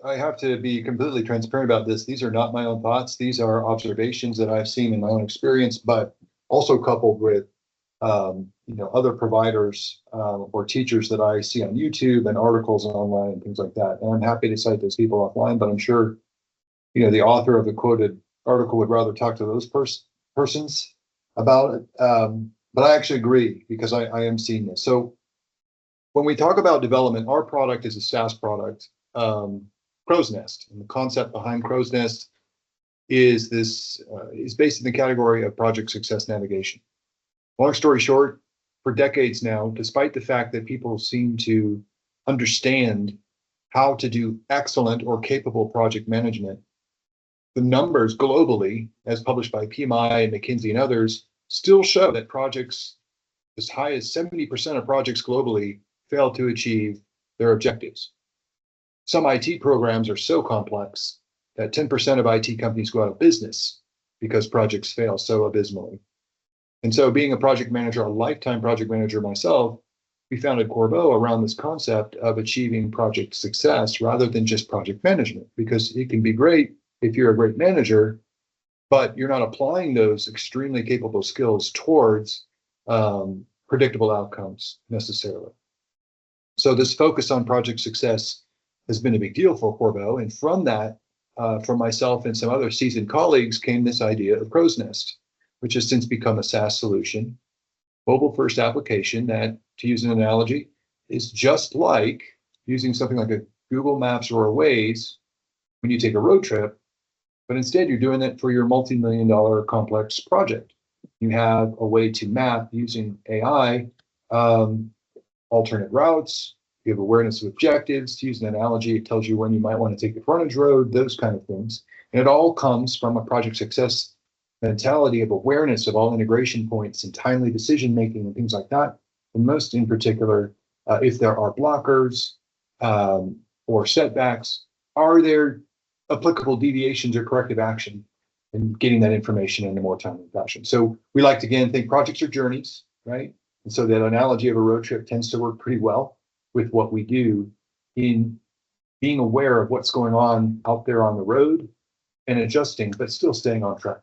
I have to be completely transparent about this. These are not my own thoughts. These are observations that I've seen in my own experience, but also coupled with other providers or teachers that I see on YouTube and articles online and things like that. And I'm happy to cite those people offline, but I'm sure the author of the quoted article would rather talk to those persons about it. But I actually agree because I am seeing this. So when we talk about development, our product is a SaaS product, Crow's Nest, and the concept behind Crow's Nest is based in the category of project success navigation. Long story short, for decades now, despite the fact that people seem to understand how to do excellent or capable project management, the numbers globally, as published by PMI and McKinsey and others, still show that projects as high as 70% of projects globally fail to achieve their objectives. Some IT programs are so complex that 10% of IT companies go out of business because projects fail so abysmally. And so being a project manager, a lifetime project manager myself, we founded Corbeau around this concept of achieving project success rather than just project management, because it can be great if you're a great manager, but you're not applying those extremely capable skills towards predictable outcomes necessarily. So this focus on project success has been a big deal for Corbeau. And from that, from myself and some other seasoned colleagues came this idea of Crow's Nest, which has since become a SaaS solution, mobile-first application that, to use an analogy, is just like using something like a Google Maps or a Waze when you take a road trip, but instead you're doing it for your multi-million-dollar complex project. You have a way to map using AI, alternate routes. You have awareness of objectives. To use an analogy, it tells you when you might want to take the frontage road, those kind of things. And it all comes from a project success mentality of awareness of all integration points and timely decision making and things like that. And most in particular, if there are blockers or setbacks, are there applicable deviations or corrective action, and getting that information in a more timely fashion. So we like to, again, think projects are journeys, right? And so that analogy of a road trip tends to work pretty well with what we do in being aware of what's going on out there on the road and adjusting, but still staying on track.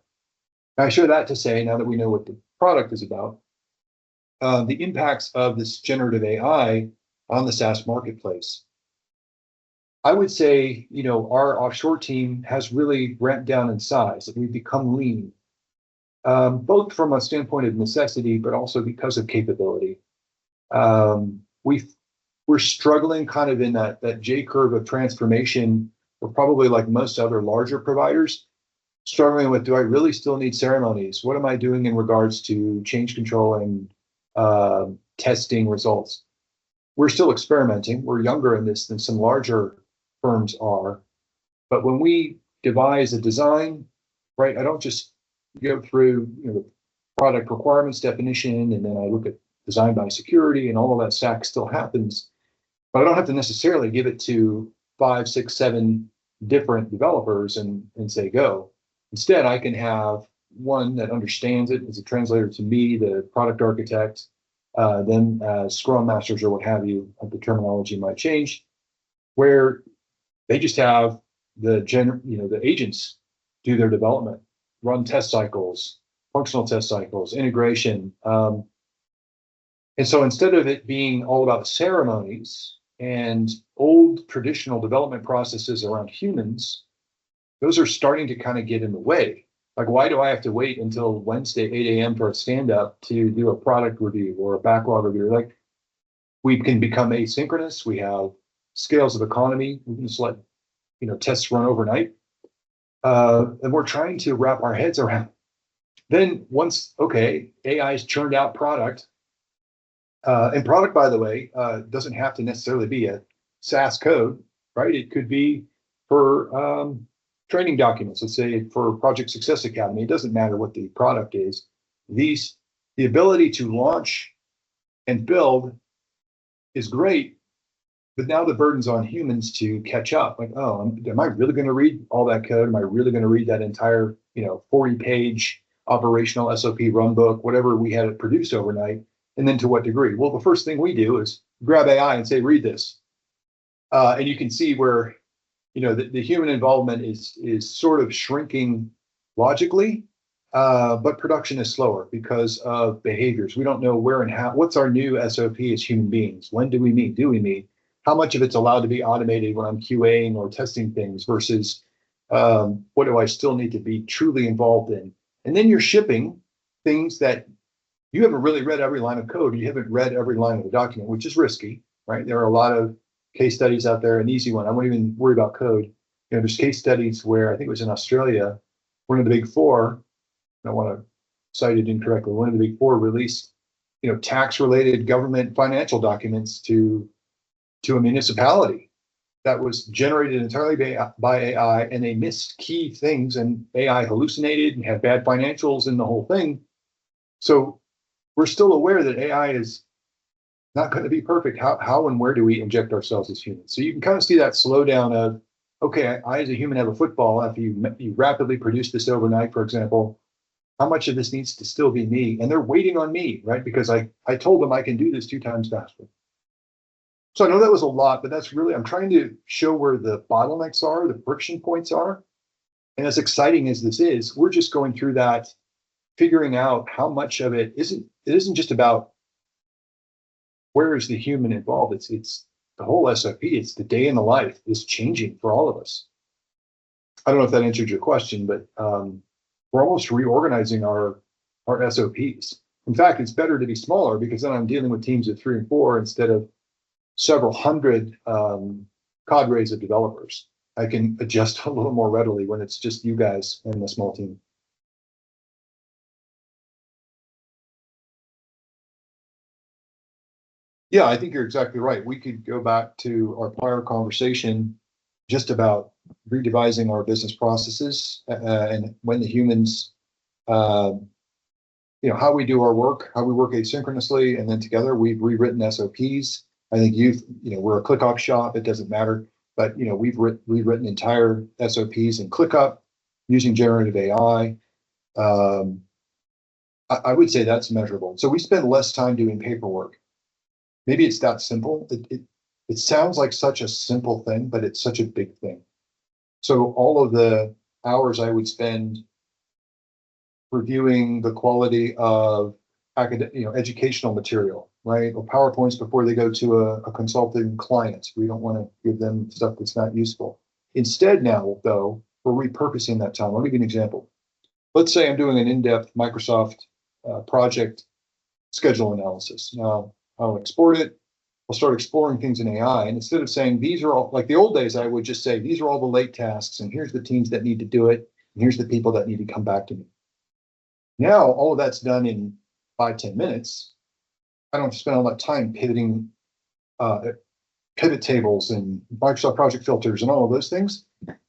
I share that to say, now that we know what the product is about, the impacts of this generative AI on the SaaS marketplace. I would say, our offshore team has really ramped down in size. We've become lean, both from a standpoint of necessity, but also because of capability. We're struggling kind of in that J curve of transformation. We're probably like most other larger providers, struggling with, do I really still need ceremonies? What am I doing in regards to change control and testing results? We're still experimenting. We're younger in this than some larger firms are. But when we devise a design, right, I don't just go through the product requirements definition, and then I look at design by security, and all of that stack still happens. But I don't have to necessarily give it to 5, 6, 7 different developers and say go. Instead, I can have one that understands it as a translator to me, the product architect, then Scrum Masters or what have you, the terminology might change, where they just have the agents do their development, run test cycles, functional test cycles, integration. And so instead of it being all about ceremonies and old traditional development processes around humans, those are starting to kind of get in the way. Like, why do I have to wait until Wednesday, 8 a.m. for a stand-up to do a product review or a backlog review? Like, we can become asynchronous. We have scales of economy. We can just let tests run overnight. And we're trying to wrap our heads around. Then once, AI's churned out product, and product, by the way, doesn't have to necessarily be a SaaS code, right? It could be for training documents. Let's say for Project Success Academy, it doesn't matter what the product is. The ability to launch and build is great, but now the burden's on humans to catch up. Like, am I really going to read all that code? Am I really going to read that entire 40-page operational SOP run book, whatever we had it produced overnight? And then to what degree? Well, the first thing we do is grab AI and say, read this. And you can see where the human involvement is sort of shrinking logically, but production is slower because of behaviors. We don't know where and how. What's our new SOP as human beings? When do we meet? Do we meet? How much of it's allowed to be automated when I'm QAing or testing things versus what do I still need to be truly involved in? And then you're shipping things that you haven't really read every line of code. You haven't read every line of the document, which is risky, right? There are a lot of case studies out there. An easy one, I won't even worry about code. There's case studies where I think it was in Australia, one of the big four, I don't want to cite it incorrectly, one of the big four released, tax-related government financial documents to a municipality that was generated entirely by AI, and they missed key things, and AI hallucinated and had bad financials and the whole thing. So we're still aware that AI is not going to be perfect. How and where do we inject ourselves as humans? So you can kind of see that slowdown of, okay, I as a human have a football. After you rapidly produce this overnight, for example, how much of this needs to still be me? And they're waiting on me, right? Because I told them I can do this 2 times faster. So I know that was a lot, but that's really, I'm trying to show where the bottlenecks are, the friction points are. And as exciting as this is, we're just going through that, figuring out how much of it isn't just about where is the human involved. It's the whole SOP. It's the day in the life is changing for all of us. I don't know if that answered your question, but we're almost reorganizing our SOPs. In fact, it's better to be smaller because then I'm dealing with teams of 3 and 4 instead of several hundred cadres of developers. I can adjust a little more readily when it's just you guys and a small team. Yeah, I think you're exactly right. We could go back to our prior conversation just about redevising our business processes and when the humans, how we do our work, how we work asynchronously, and then together we've rewritten SOPs. I think we're a ClickUp shop. It doesn't matter, but we've rewritten entire SOPs in ClickUp using generative AI. I would say that's measurable. So we spend less time doing paperwork. Maybe it's that simple. It sounds like such a simple thing, but it's such a big thing. So all of the hours I would spend reviewing the quality of educational material, right? Or PowerPoints before they go to a consulting client. We don't want to give them stuff that's not useful. Instead now, though, we're repurposing that time. I'll give you an example. Let's say I'm doing an in-depth Microsoft project schedule analysis. Now, I'll export it. I'll start exploring things in AI. And instead of saying, these are all, like the old days, I would just say, these are all the late tasks, and here's the teams that need to do it, and here's the people that need to come back to me. Now, all of that's done in 5-10 minutes. I don't have to spend all that time pivoting pivot tables and Microsoft project filters and all of those things.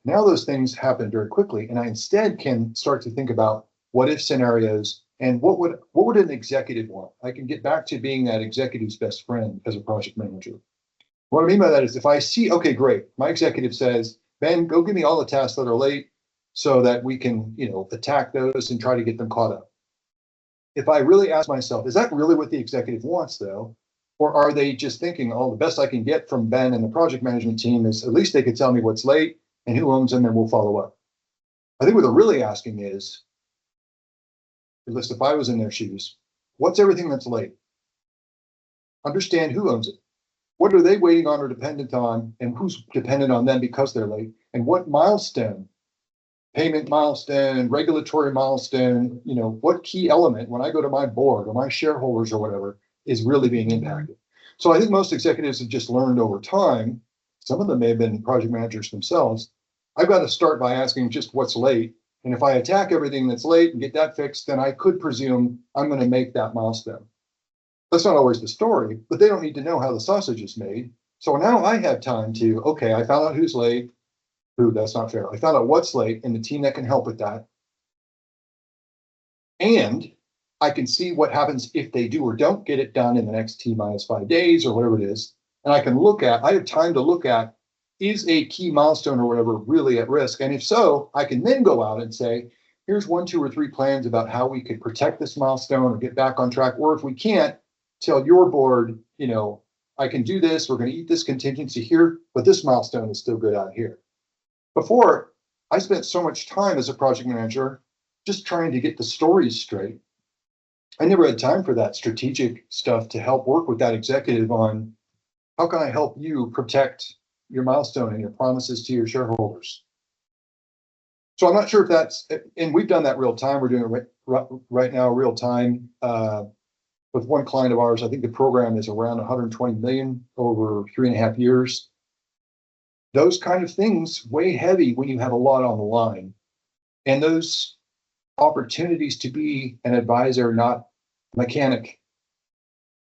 Now those things happen very quickly, and I instead can start to think about what if scenarios and what would an executive want. I can get back to being that executive's best friend as a project manager. What I mean by that is if I see, okay, great, my executive says, Ben, go give me all the tasks that are late so that we can, attack those and try to get them caught up. If I really ask myself, is that really what the executive wants, though? Or are they just thinking, oh, the best I can get from Ben and the project management team is at least they could tell me what's late and who owns them, and we'll follow up. I think what they're really asking is, at least if I was in their shoes, what's everything that's late? Understand who owns it. What are they waiting on or dependent on, and who's dependent on them because they're late? And what milestone, payment milestone, regulatory milestone, what key element when I go to my board or my shareholders or whatever is really being impacted? So I think most executives have just learned over time, some of them may have been project managers themselves, I've got to start by asking just what's late. And if I attack everything that's late and get that fixed, then I could presume I'm going to make that milestone. That's not always the story, but they don't need to know how the sausage is made. So now I have time to, okay, I found out who's late. That's not fair. I found out what's late and the team that can help with that. And I can see what happens if they do or don't get it done in the next T-5 days or whatever it is. And I have time to look at, is a key milestone or whatever really at risk? And if so, I can then go out and say, here's 1, 2, or 3 plans about how we could protect this milestone or get back on track. Or if we can't, tell your board, I can do this. We're going to eat this contingency here, but this milestone is still good out here. Before, I spent so much time as a project manager just trying to get the stories straight. I never had time for that strategic stuff to help work with that executive on how can I help you protect your milestone and your promises to your shareholders. So I'm not sure if that's, and we've done that real time. We're doing it right now, real time. With one client of ours, I think the program is around 120 million over 3.5 years. Those kind of things weigh heavy when you have a lot on the line. And those opportunities to be an advisor, not a mechanic,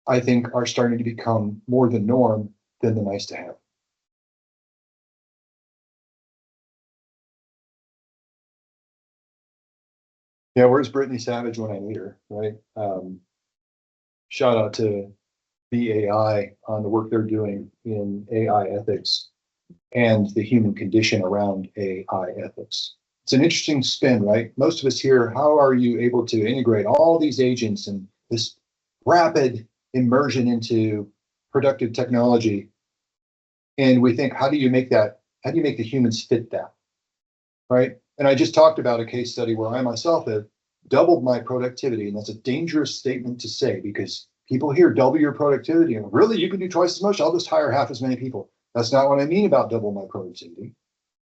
I think are starting to become more the norm than the nice to have. Yeah, where's Brittany Savage when I need her, right? Shout out to BAI on the work they're doing in AI ethics and the human condition around AI ethics. It's an interesting spin, right? Most of us here, how are you able to integrate all these agents and this rapid immersion into productive technology? And we think, how do you make that? How do you make the humans fit that, right? And I just talked about a case study where I myself have doubled my productivity, and that's a dangerous statement to say because people hear double your productivity and really you can do twice as much. I'll just hire half as many people. That's not what I mean about double my productivity,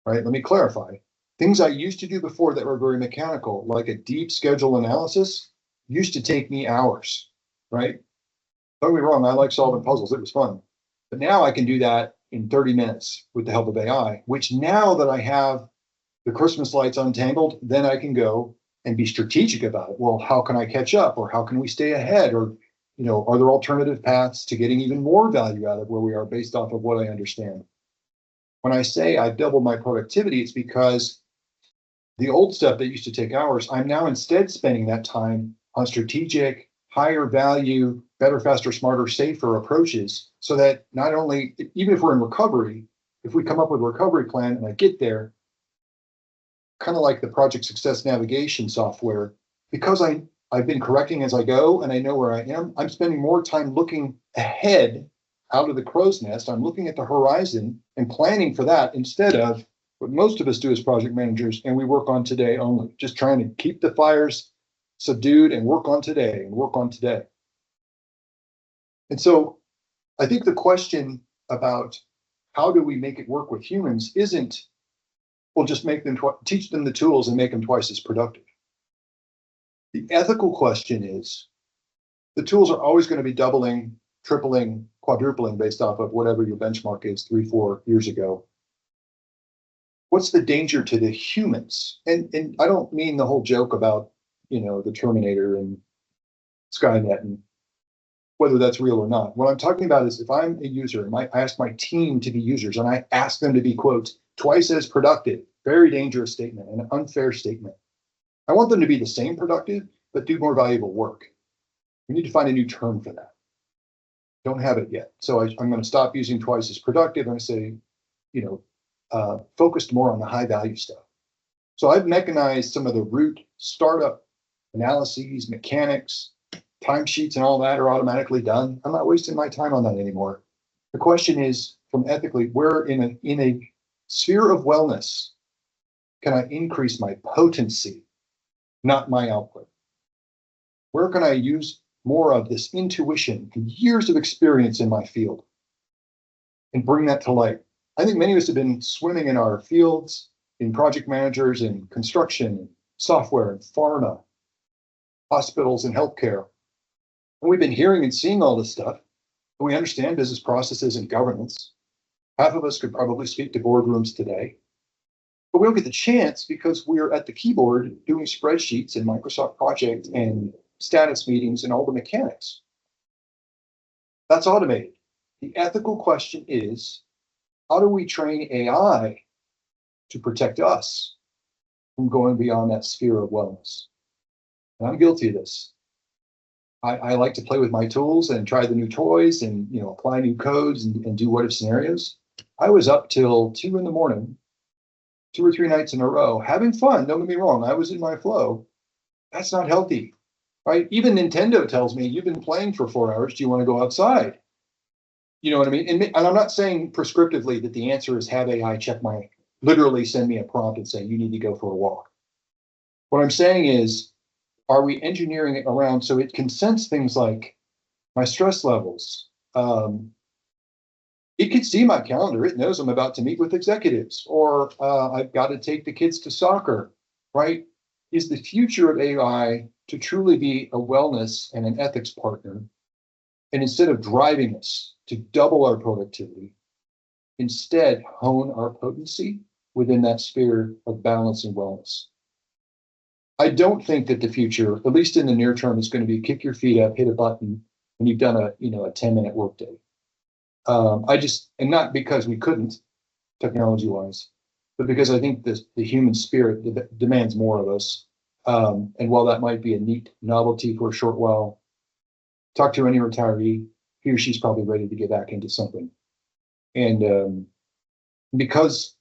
right? Let me clarify. Things I used to do before that were very mechanical, like a deep schedule analysis, used to take me hours, right? Don't get me wrong, I like solving puzzles. It was fun. But now I can do that in 30 minutes with the help of AI, which now that I have the Christmas lights untangled, then I can go and be strategic about it. Well, how can I catch up? Or how can we stay ahead? Or, are there alternative paths to getting even more value out of where we are based off of what I understand? When I say I've doubled my productivity, it's because the old stuff that used to take hours, I'm now instead spending that time on strategic, higher value, better, faster, smarter, safer approaches so that not only, even if we're in recovery, if we come up with a recovery plan and I get there, kind of like the project success navigation software, because I've been correcting as I go and I know where I am, I'm spending more time looking ahead out of the crow's nest. I'm looking at the horizon and planning for that instead of what most of us do as project managers, and we work on today only, just trying to keep the fires subdued and work on today and work on today. And so I think the question about how do we make it work with humans isn't, well, just make them teach them the tools and make them twice as productive. The ethical question is, the tools are always going to be doubling, tripling, quadrupling based off of whatever your benchmark is 3-4 years ago. What's the danger to the humans? And I don't mean the whole joke about, the Terminator and Skynet and whether that's real or not. What I'm talking about is if I'm a user and I ask my team to be users and I ask them to be, quote, twice as productive, very dangerous statement, an unfair statement. I want them to be the same productive, but do more valuable work. We need to find a new term for that. Don't have it yet. So I'm going to stop using twice as productive and say, focused more on the high value stuff. So I've mechanized some of the root startup analyses, mechanics, timesheets, and all that are automatically done. I'm not wasting my time on that anymore. The question is, from ethically, where in a sphere of wellness can I increase my potency, not my output? Where can I use more of this intuition and years of experience in my field and bring that to light? I think many of us have been swimming in our fields, in project managers, in construction, software, and pharma, hospitals, and healthcare. And we've been hearing and seeing all this stuff. And we understand business processes and governance. Half of us could probably speak to boardrooms today. But we don't get the chance because we're at the keyboard doing spreadsheets and Microsoft Project and status meetings and all the mechanics. That's automated. The ethical question is, how do we train AI to protect us from going beyond that sphere of wellness? And I'm guilty of this. I like to play with my tools and try the new toys and apply new codes and do what if scenarios. I was up till 2 a.m, 2 or 3 nights in a row, having fun. Don't get me wrong. I was in my flow. That's not healthy, right? Even Nintendo tells me, you've been playing for 4 hours. Do you want to go outside? You know what I mean? And I'm not saying prescriptively that the answer is have AI check my literally send me a prompt and say, you need to go for a walk. What I'm saying is, are we engineering it around so it can sense things like my stress levels? It can see my calendar. It knows I'm about to meet with executives, or I've got to take the kids to soccer, right? Is the future of AI to truly be a wellness and an ethics partner? And instead of driving us to double our productivity, instead hone our potency within that sphere of balance and wellness. I don't think that the future, at least in the near term, is going to be kick your feet up, hit a button, and you've done a 10-minute workday. And not because we couldn't, technology-wise, but because I think the human spirit demands more of us. And while that might be a neat novelty for a short while, talk to any retiree, he or she's probably ready to get back into something. And because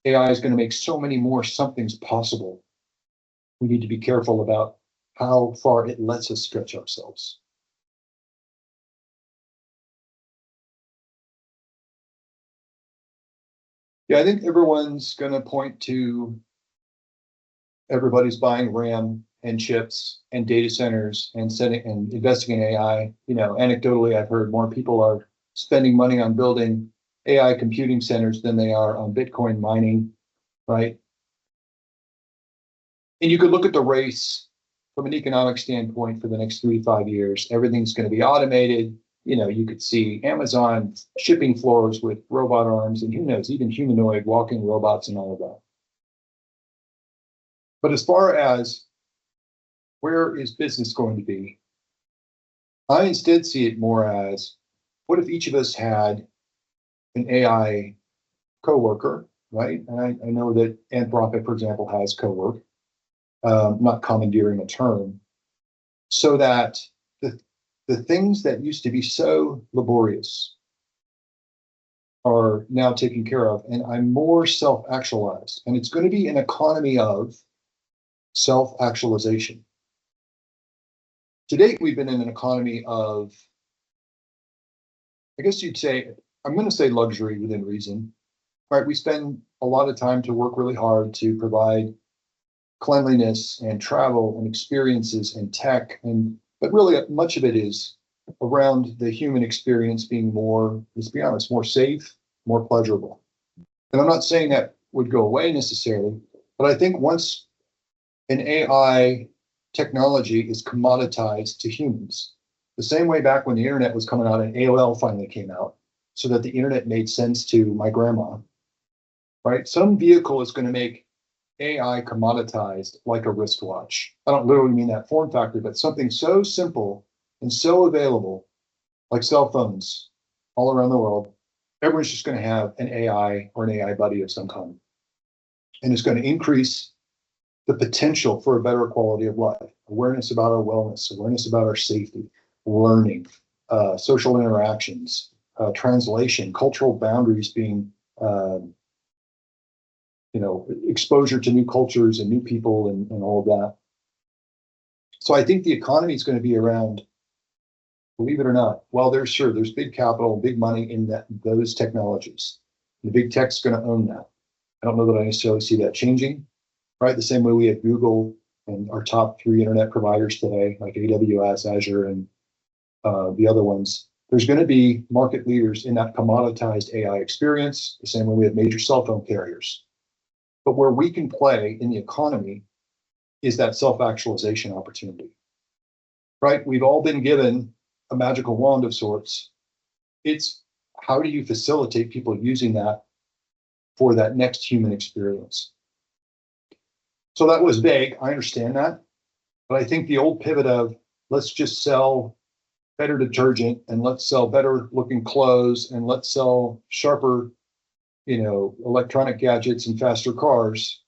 AI is going to make so many more somethings possible, we need to be careful about how far it lets us stretch ourselves. Yeah, I think everyone's going to point to everybody's buying RAM and chips and data centers and investing in AI. Anecdotally, I've heard more people are spending money on building AI computing centers than they are on Bitcoin mining, right? And you could look at the race from an economic standpoint for the next 3 to 5 years. Everything's going to be automated. You could see Amazon shipping floors with robot arms, and who knows, even humanoid walking robots and all of that. But as far as where is business going to be, I instead see it more as, what if each of us had an AI coworker, right? And I know that Anthropic, for example, has cowork, not commandeering a term, so that the things that used to be so laborious are now taken care of, and I'm more self-actualized. And it's going to be an economy of self-actualization. To date, we've been in an economy of, I guess you'd say, I'm going to say luxury within reason, right? We spend a lot of time to work really hard to provide cleanliness and travel and experiences and tech, but really much of it is around the human experience being more, let's be honest, more safe, more pleasurable. And I'm not saying that would go away necessarily, but I think once an AI technology is commoditized to humans, the same way back when the internet was coming out and AOL finally came out, so that the internet made sense to my grandma, right? Some vehicle is going to make AI commoditized like a wristwatch. I don't literally mean that form factor, but something so simple and so available, like cell phones all around the world. Everyone's just going to have an AI or an AI buddy of some kind. And it's going to increase the potential for a better quality of life, awareness about our wellness, awareness about our safety, learning, social interactions, translation, cultural boundaries being, exposure to new cultures and new people and all of that. So I think the economy is going to be around, believe it or not, well, there's big capital, big money in those technologies. The big tech's going to own that. I don't know that I necessarily see that changing, right? The same way we have Google and our top 3 internet providers today, like AWS, Azure, and the other ones. There's going to be market leaders in that commoditized AI experience, the same way we have major cell phone carriers. But where we can play in the economy is that self-actualization opportunity, right? We've all been given a magical wand of sorts. It's how do you facilitate people using that for that next human experience? So that was vague. I understand that. But I think the old pivot of let's just sell better detergent and let's sell better looking clothes and let's sell sharper, electronic gadgets and faster cars,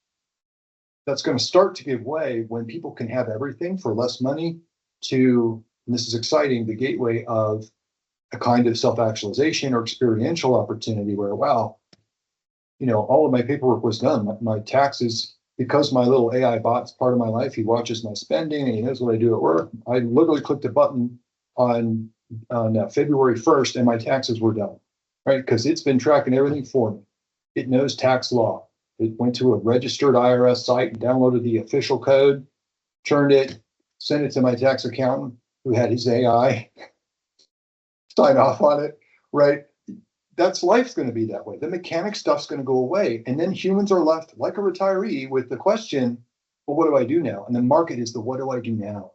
that's going to start to give way when people can have everything for less money to, and this is exciting, the gateway of a kind of self-actualization or experiential opportunity where, wow, all of my paperwork was done. My taxes, because my little AI bot's part of my life, he watches my spending and he knows what I do at work. I literally clicked a button on February 1st and my taxes were done, right? Because it's been tracking everything for me. It knows tax law. It went to a registered IRS site and downloaded the official code, turned it, sent it to my tax accountant who had his AI sign off on it, right? That's life's going to be that way. The mechanic stuff's going to go away. And then humans are left like a retiree with the question, well, what do I do now? And the market is the what do I do now?